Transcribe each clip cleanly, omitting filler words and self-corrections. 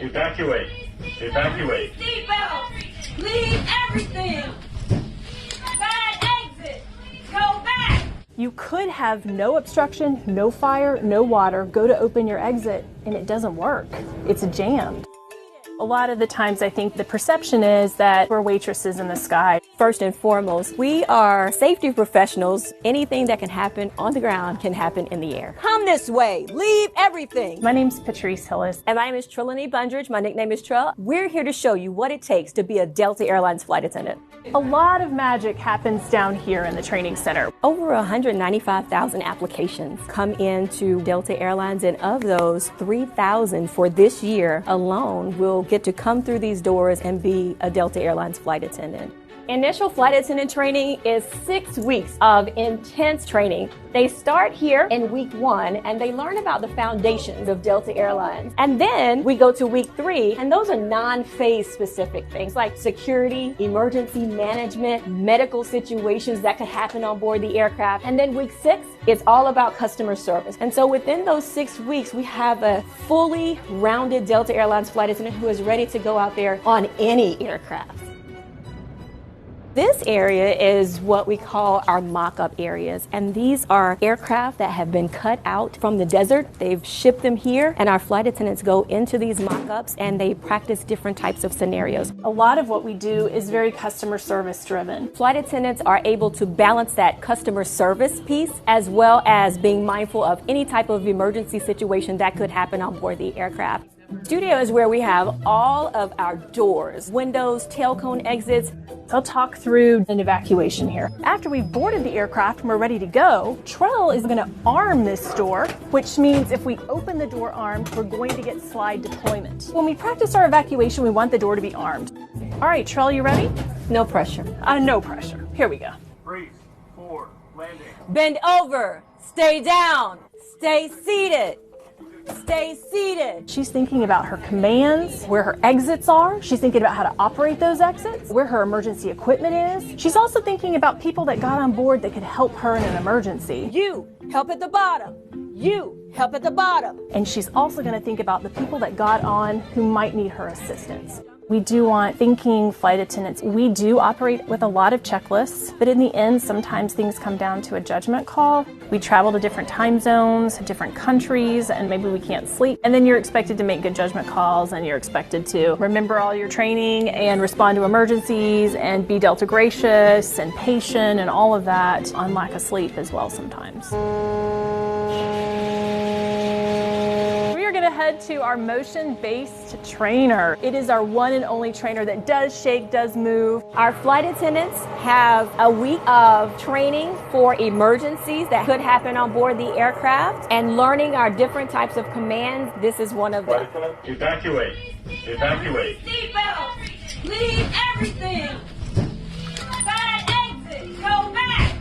Evacuate. Evacuate. Seatbelts. Leave everything. Bad exit. Go back. You could have no obstruction, no fire, no water, go to open your exit, and it doesn't work. It's jammed. A lot of the times I think the perception is that we're waitresses in the sky. First and foremost, we are safety professionals. Anything that can happen on the ground can happen in the air. Come this way. Leave everything. My name's Patrice Hillis. And my name is Trillany Bundridge. My nickname is Trill. We're here to show you what it takes to be a Delta Airlines flight attendant. A lot of magic happens down here in the training center. Over 195,000 applications come into Delta Airlines, and of those, 3,000 for this year alone will get to come through these doors and be a Delta Airlines flight attendant. Initial flight attendant training is 6 weeks of intense training. They start here in week 1 and they learn about the foundations of Delta Airlines. And then we go to week 3, and those are non-phase specific things like security, emergency management, medical situations that could happen on board the aircraft. And then week 6 is all about customer service. And so within those 6 weeks, we have a fully rounded Delta Airlines flight attendant who is ready to go out there on any aircraft. This area is what we call our mock-up areas, and these are aircraft that have been cut out from the desert. They've shipped them here, and our flight attendants go into these mock-ups and they practice different types of scenarios. A lot of what we do is very customer service driven. Flight attendants are able to balance that customer service piece as well as being mindful of any type of emergency situation that could happen on board the aircraft. Studio is where we have all of our doors, windows, tail cone exits. I'll talk through an evacuation here. After we've boarded the aircraft and we're ready to go, Trell is going to arm this door, which means if we open the door armed, we're going to get slide deployment. When we practice our evacuation, we want the door to be armed. All right, Trell, you ready? No pressure. No pressure. Here we go. Freeze. 4. Landing. Bend over. Stay down. Stay seated. Stay seated. She's thinking about her commands, where her exits are. She's thinking about how to operate those exits, where her emergency equipment is. She's also thinking about people that got on board that could help her in an emergency. You, help at the bottom. You, help at the bottom. And she's also going to think about the people that got on who might need her assistance. We do want thinking flight attendants. We do operate with a lot of checklists, but in the end, sometimes things come down to a judgment call. We travel to different time zones, different countries, and maybe we can't sleep. And then you're expected to make good judgment calls, and you're expected to remember all your training and respond to emergencies and be Delta gracious and patient and all of that on lack of sleep as well sometimes. We're going to head to our motion-based trainer. It is our one and only trainer that does shake, does move. Our flight attendants have a week of training for emergencies that could happen on board the aircraft and learning our different types of commands. This is one of them. Evacuate. Evacuate. Seatbelts. Leave everything. Bad exit. Go back.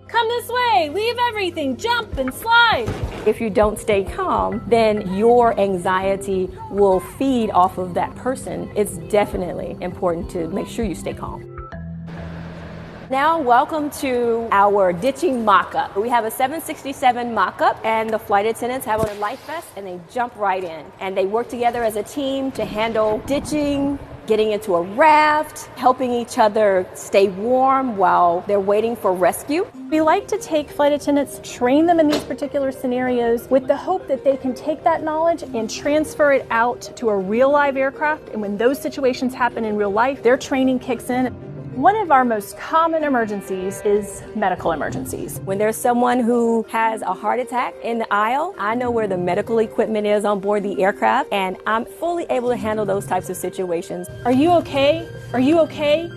Come this way, leave everything, jump and slide. If you don't stay calm, then your anxiety will feed off of that person. It's definitely important to make sure you stay calm. Now, welcome to our ditching mock-up. We have a 767 mock-up, and the flight attendants have on their life vests, and they jump right in. And they work together as a team to handle ditching, getting into a raft, helping each other stay warm while they're waiting for rescue. We like to take flight attendants, train them in these particular scenarios with the hope that they can take that knowledge and transfer it out to a real live aircraft. And when those situations happen in real life, their training kicks in. One of our most common emergencies is medical emergencies. When there's someone who has a heart attack in the aisle, I know where the medical equipment is on board the aircraft, and I'm fully able to handle those types of situations. Are you okay? Are you okay?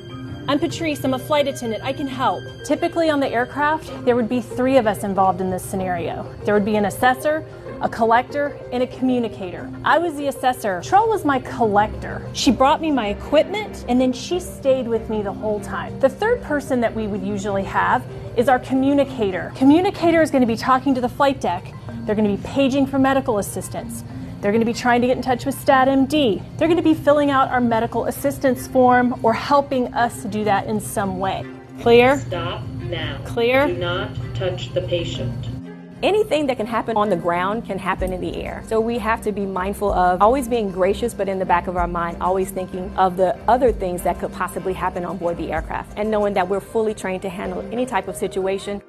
I'm Patrice, I'm a flight attendant, I can help. Typically on the aircraft, there would be 3 of us involved in this scenario. There would be an assessor, a collector, and a communicator. I was the assessor. Trell was my collector. She brought me my equipment, and then she stayed with me the whole time. The third person that we would usually have is our communicator. Communicator is going to be talking to the flight deck. They're going to be paging for medical assistance. They're going to be trying to get in touch with StatMD. They're going to be filling out our medical assistance form or helping us do that in some way. Clear? Stop now. Clear? Do not touch the patient. anything that can happen on the ground can happen in the air. So we have to be mindful of always being gracious, but in the back of our mind, always thinking of the other things that could possibly happen on board the aircraft, and knowing that we're fully trained to handle any type of situation.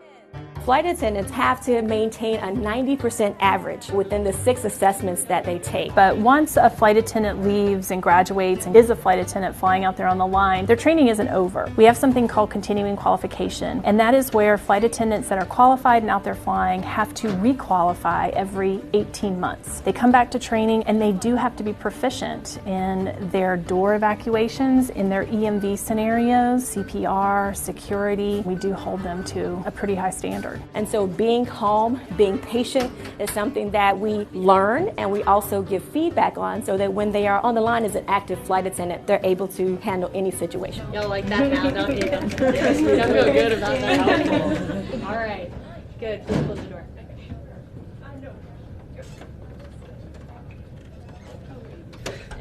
Flight attendants have to maintain a 90% average within the 6 assessments that they take. But once a flight attendant leaves and graduates and is a flight attendant flying out there on the line, their training isn't over. We have something called continuing qualification, and that is where flight attendants that are qualified and out there flying have to requalify every 18 months. They come back to training and they do have to be proficient in their door evacuations, in their EMV scenarios, CPR, security. We do hold them to a pretty high standard. And so being calm, being patient is something that we learn and we also give feedback on, so that when they are on the line as an active flight attendant, they're able to handle any situation. Y'all like that now, don't you? Y'all feel good about that. All right, good. Please close the door.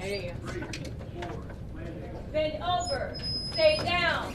There you go. Bend over. Stay down.